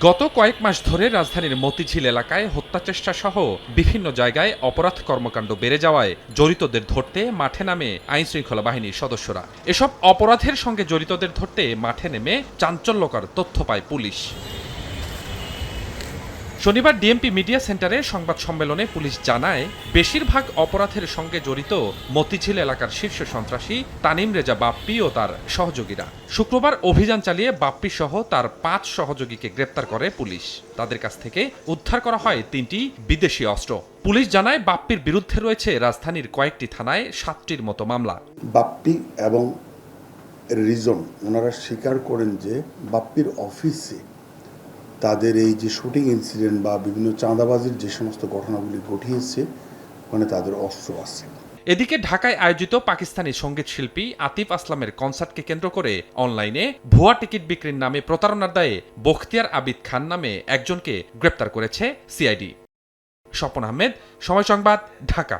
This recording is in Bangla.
গত কয়েক মাস ধরে রাজধানীর মতিঝিল এলাকায় হত্যাচেষ্টা সহ বিভিন্ন জায়গায় অপরাধ কর্মকাণ্ড বেড়ে যাওয়ায় জড়িতদের ধরতে মাঠে নামে আইনশৃঙ্খলা বাহিনীর সদস্যরা। এসব অপরাধের সঙ্গে জড়িতদের ধরতে মাঠে নেমে চাঞ্চল্যকর তথ্য পায় পুলিশ। শনিবার ডিএমপি মিডিয়া সেন্টারে সংবাদ সম্মেলনে পুলিশ জানায়, বেশিরভাগ অপরাধের সঙ্গে জড়িত মতিঝিল এলাকার শীর্ষ সন্ত্রাসী তানিম রেজা বাপ্পি ও তার সহযোগীরা। শুক্রবার অভিযান চালিয়ে বাপ্পি সহ তার 5 সহযোগীকে গ্রেপ্তার করে পুলিশ। তাদের কাছ থেকে উদ্ধার করা হয় 3টি বিদেশি অস্ত্র। পুলিশ জানায়, বাপ্পির বিরুদ্ধে রয়েছে রাজধানীর কয়েকটি থানায় 7টির মতো মামলা। বাপ্পি এবং রিজন ওনারা স্বীকার করেন যে বাপ্পির অফিসে তাদের এই যে শুটিং ইনসিডেন্ট বা বিভিন্ন চাঁদাবাজির যে সমস্ত ঘটনাগুলি ঘটিয়েছে ওখানে তাদের অস্ত্র আছে। এদিকে ঢাকায় আয়োজিত পাকিস্তানি সঙ্গীত শিল্পী আতিফ আসলামের কনসার্টকে কেন্দ্র করে অনলাইনে ভুয়া টিকিট বিক্রির নামে প্রতারণার দায়ে বখতিয়ার আবিদ খান নামে একজনকে গ্রেপ্তার করেছে সিআইডি। স্বপন আহমেদ, সময় সংবাদ, ঢাকা।